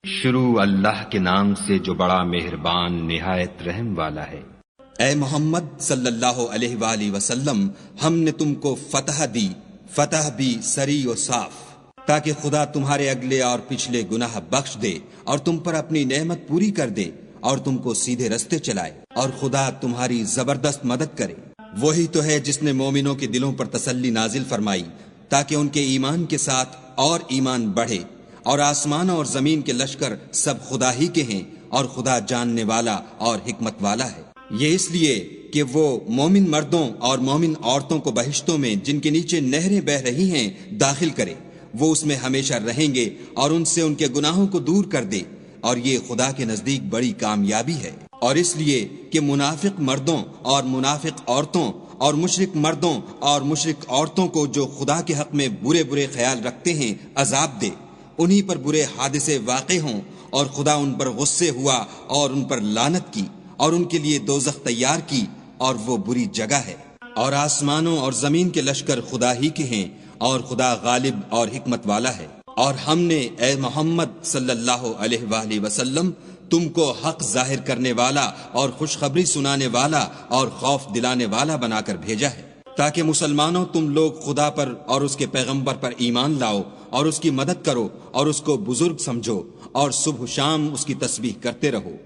شروع اللہ کے نام سے جو بڑا مہربان نہایت رحم والا ہے۔ اے محمد صلی اللہ علیہ وآلہ وسلم، ہم نے تم کو فتح دی، فتح بھی سری و صاف، تاکہ خدا تمہارے اگلے اور پچھلے گناہ بخش دے اور تم پر اپنی نعمت پوری کر دے اور تم کو سیدھے رستے چلائے، اور خدا تمہاری زبردست مدد کرے۔ وہی تو ہے جس نے مومنوں کے دلوں پر تسلی نازل فرمائی تاکہ ان کے ایمان کے ساتھ اور ایمان بڑھے، اور آسمان اور زمین کے لشکر سب خدا ہی کے ہیں، اور خدا جاننے والا اور حکمت والا ہے۔ یہ اس لیے کہ وہ مومن مردوں اور مومن عورتوں کو بہشتوں میں جن کے نیچے نہریں بہہ رہی ہیں داخل کرے، وہ اس میں ہمیشہ رہیں گے اور ان سے ان کے گناہوں کو دور کر دے، اور یہ خدا کے نزدیک بڑی کامیابی ہے۔ اور اس لیے کہ منافق مردوں اور منافق عورتوں اور مشرک مردوں اور مشرک عورتوں کو جو خدا کے حق میں برے برے خیال رکھتے ہیں عذاب دے، انہی پر برے حادثے واقع ہوں اور خدا ان پر غصے ہوا اور ان پر لعنت کی اور ان کے لیے دوزخ تیار کی، اور وہ بری جگہ ہے۔ اور آسمانوں اور زمین کے لشکر خدا ہی کے ہیں، اور خدا غالب اور حکمت والا ہے۔ اور ہم نے اے محمد صلی اللہ علیہ وآلہ وسلم تم کو حق ظاہر کرنے والا اور خوشخبری سنانے والا اور خوف دلانے والا بنا کر بھیجا ہے، تاکہ مسلمانوں تم لوگ خدا پر اور اس کے پیغمبر پر ایمان لاؤ اور اس کی مدد کرو اور اس کو بزرگ سمجھو، اور صبح و شام اس کی تسبیح کرتے رہو۔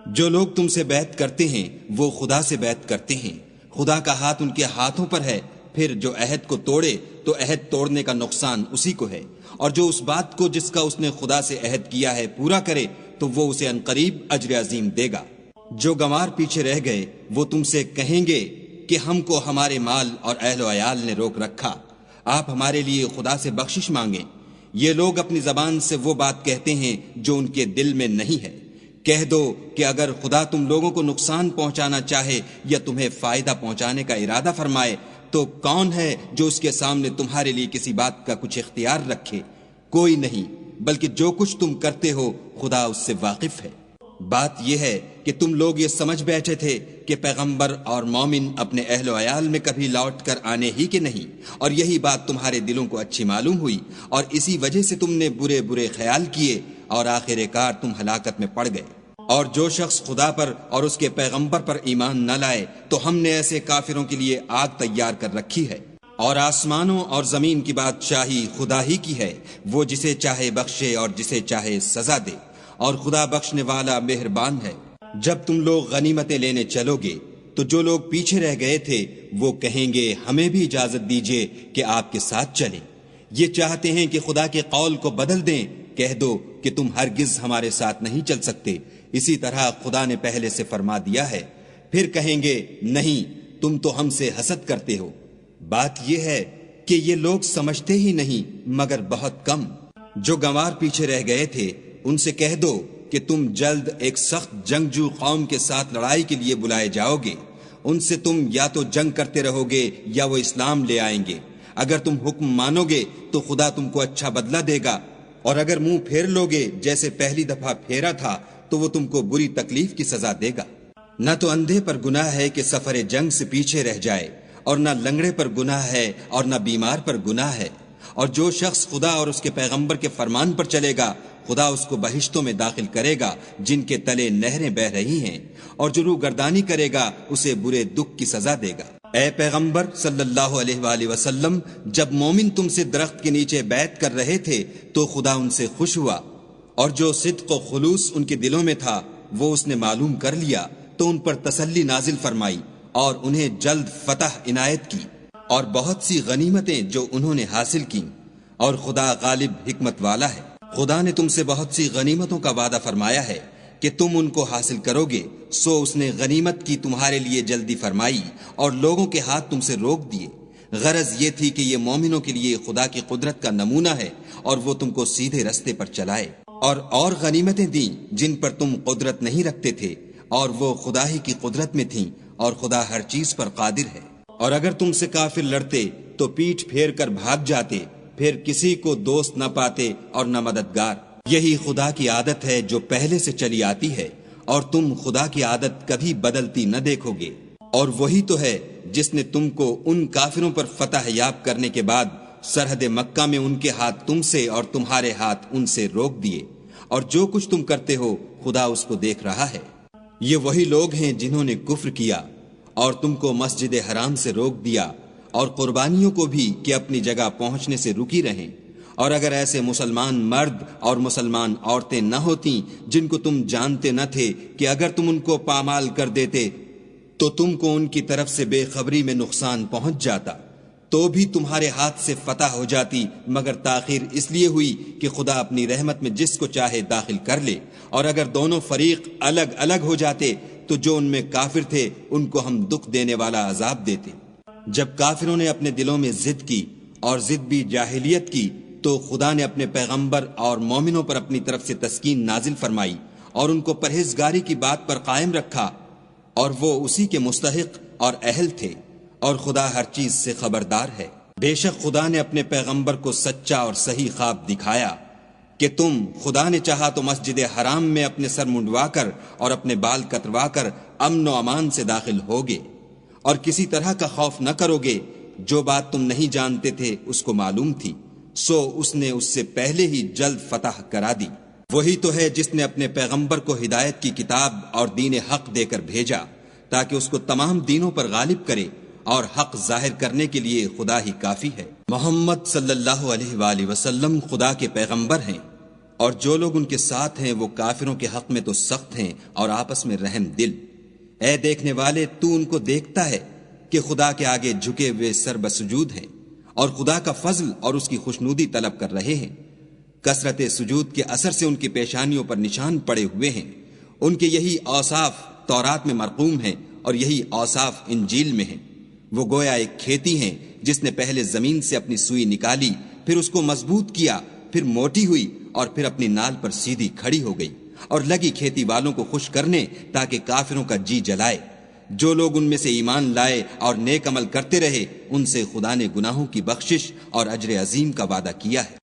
جو لوگ تم سے بیعت کرتے ہیں وہ خدا سے بیعت کرتے ہیں، خدا کا ہاتھ ان کے ہاتھوں پر ہے۔ پھر جو عہد کو توڑے تو عہد توڑنے کا نقصان اسی کو ہے، اور جو اس بات کو جس کا اس نے خدا سے عہد کیا ہے پورا کرے تو وہ اسے عنقریب اجر عظیم دے گا۔ جو گنوار پیچھے رہ گئے وہ تم سے کہیں گے کہ ہم کو ہمارے مال اور اہل و عیال نے روک رکھا، آپ ہمارے لیے خدا سے بخشش مانگیں۔ یہ لوگ اپنی زبان سے وہ بات کہتے ہیں جو ان کے دل میں نہیں ہے۔ کہہ دو کہ اگر خدا تم لوگوں کو نقصان پہنچانا چاہے یا تمہیں فائدہ پہنچانے کا ارادہ فرمائے تو کون ہے جو اس کے سامنے تمہارے لیے کسی بات کا کچھ اختیار رکھے؟ کوئی نہیں، بلکہ جو کچھ تم کرتے ہو خدا اس سے واقف ہے۔ بات یہ ہے کہ تم لوگ یہ سمجھ بیٹھے تھے کہ پیغمبر اور مومن اپنے اہل و عیال میں کبھی لوٹ کر آنے ہی کے نہیں، اور یہی بات تمہارے دلوں کو اچھی معلوم ہوئی، اور اسی وجہ سے تم نے برے برے خیال کیے اور آخر کار تم ہلاکت میں پڑ گئے۔ اور جو شخص خدا پر اور اس کے پیغمبر پر ایمان نہ لائے تو ہم نے ایسے کافروں کے لیے آگ تیار کر رکھی ہے۔ اور آسمانوں اور زمین کی بادشاہی خدا ہی کی ہے، وہ جسے چاہے بخشے اور جسے چاہے سزا دے، اور خدا بخشنے والا مہربان ہے۔ جب تم لوگ غنیمتیں لینے چلو گے تو جو لوگ پیچھے رہ گئے تھے وہ کہیں گے ہمیں بھی اجازت دیجیے کہ آپ کے ساتھ چلیں۔ یہ چاہتے ہیں کہ خدا کے قول کو بدل دیں، کہہ دو کہ تم ہرگز ہمارے ساتھ نہیں چل سکتے، اسی طرح خدا نے پہلے سے فرما دیا ہے۔ پھر کہیں گے نہیں، تم تو ہم سے حسد کرتے ہو۔ بات یہ ہے کہ یہ لوگ سمجھتے ہی نہیں مگر بہت کم۔ جو گنوار پیچھے رہ گئے تھے ان سے کہہ دو کہ تم جلد ایک سخت جنگجو قوم کے ساتھ لڑائی کے لیے بلائے جاؤ گے، ان سے تم یا تو جنگ کرتے رہو گے یا وہ اسلام لے آئیں گے۔ اگر تم حکم مانو گے تو خدا تم کو اچھا بدلہ دے گا، اور اگر منہ پھیر لو گے جیسے پہلی دفعہ پھیرا تھا تو وہ تم کو بری تکلیف کی سزا دے گا۔ نہ تو اندھے پر گناہ ہے کہ سفر جنگ سے پیچھے رہ جائے، اور نہ لنگڑے پر گناہ ہے اور نہ بیمار پر گناہ ہے۔ اور جو شخص خدا اور اس کے پیغمبر کے فرمان پر چلے گا خدا اس کو بہشتوں میں داخل کرے گا جن کے تلے نہریں بہ رہی ہیں، اور جو روگردانی کرے گا اسے برے دکھ کی سزا دے گا۔ اے پیغمبر صلی اللہ علیہ وآلہ وسلم، جب مومن تم سے درخت کے نیچے بیعت کر رہے تھے تو خدا ان سے خوش ہوا، اور جو صدق و خلوص ان کے دلوں میں تھا وہ اس نے معلوم کر لیا تو ان پر تسلی نازل فرمائی اور انہیں جلد فتح عنایت کی، اور بہت سی غنیمتیں جو انہوں نے حاصل کی، اور خدا غالب حکمت والا ہے۔ خدا نے تم سے بہت سی غنیمتوں کا وعدہ فرمایا ہے کہ تم ان کو حاصل کرو گے، سو اس نے غنیمت کی تمہارے لیے جلدی فرمائی اور لوگوں کے ہاتھ تم سے روک دیے۔ غرض یہ تھی کہ یہ مومنوں کے لیے خدا کی قدرت کا نمونہ ہے اور وہ تم کو سیدھے رستے پر چلائے، اور غنیمتیں دیں جن پر تم قدرت نہیں رکھتے تھے، اور وہ خدا ہی کی قدرت میں تھیں، اور خدا ہر چیز پر قادر ہے۔ اور اگر تم سے کافر لڑتے تو پیٹھ پھیر کر بھاگ جاتے، پھر کسی کو دوست نہ پاتے اور نہ مددگار۔ یہی خدا کی عادت ہے جو پہلے سے چلی آتی ہے، اور تم خدا کی عادت کبھی بدلتی نہ دیکھو گے۔ اور وہی تو ہے جس نے تم کو ان کافروں پر فتح یاب کرنے کے بعد سرحد مکہ میں ان کے ہاتھ تم سے اور تمہارے ہاتھ ان سے روک دیے، اور جو کچھ تم کرتے ہو خدا اس کو دیکھ رہا ہے۔ یہ وہی لوگ ہیں جنہوں نے کفر کیا اور تم کو مسجد حرام سے روک دیا اور قربانیوں کو بھی کہ اپنی جگہ پہنچنے سے رکی رہیں، اور اگر ایسے مسلمان مرد اور مسلمان عورتیں نہ ہوتیں جن کو تم جانتے نہ تھے کہ اگر تم ان کو پامال کر دیتے تو تم کو ان کی طرف سے بے خبری میں نقصان پہنچ جاتا، تو بھی تمہارے ہاتھ سے فتح ہو جاتی، مگر تاخیر اس لیے ہوئی کہ خدا اپنی رحمت میں جس کو چاہے داخل کر لے۔ اور اگر دونوں فریق الگ الگ ہو جاتے تو جو ان میں کافر تھے ان کو ہم دکھ دینے والا عذاب دیتے۔ جب کافروں نے اپنے دلوں میں ضد کی اور ضد بھی جاہلیت کی تو خدا نے اپنے پیغمبر اور مومنوں پر اپنی طرف سے تسکین نازل فرمائی اور ان کو پرہیزگاری کی بات پر قائم رکھا، اور وہ اسی کے مستحق اور اہل تھے، اور خدا ہر چیز سے خبردار ہے۔ بے شک خدا نے اپنے پیغمبر کو سچا اور صحیح خواب دکھایا کہ تم خدا نے چاہا تو مسجد حرام میں اپنے سر منڈوا کر اور اپنے بال کتروا کر امن و امان سے داخل ہوگے، اور کسی طرح کا خوف نہ کرو گے۔ جو بات تم نہیں جانتے تھے اس کو معلوم تھی، سو اس نے اس سے پہلے ہی جلد فتح کرا دی۔ وہی تو ہے جس نے اپنے پیغمبر کو ہدایت کی کتاب اور دین حق دے کر بھیجا تاکہ اس کو تمام دینوں پر غالب کرے، اور حق ظاہر کرنے کے لیے خدا ہی کافی ہے۔ محمد صلی اللہ علیہ وآلہ وسلم خدا کے پیغمبر ہیں، اور جو لوگ ان کے ساتھ ہیں وہ کافروں کے حق میں تو سخت ہیں اور آپس میں رحم دل۔ اے دیکھنے والے، تو ان کو دیکھتا ہے کہ خدا کے آگے جھکے ہوئے سر بسجود ہیں اور خدا کا فضل اور اس کی خوشنودی طلب کر رہے ہیں۔ کثرت سجود کے اثر سے ان کی پیشانیوں پر نشان پڑے ہوئے ہیں۔ ان کے یہی اوصاف تورات میں مرقوم ہیں اور یہی اوصاف انجیل میں ہیں۔ وہ گویا ایک کھیتی ہیں جس نے پہلے زمین سے اپنی سوئی نکالی، پھر اس کو مضبوط کیا، پھر موٹی ہوئی اور پھر اپنی نال پر سیدھی کھڑی ہو گئی، اور لگی کھیتی والوں کو خوش کرنے تاکہ کافروں کا جی جلائے۔ جو لوگ ان میں سے ایمان لائے اور نیک عمل کرتے رہے ان سے خدا نے گناہوں کی بخشش اور اجر عظیم کا وعدہ کیا ہے۔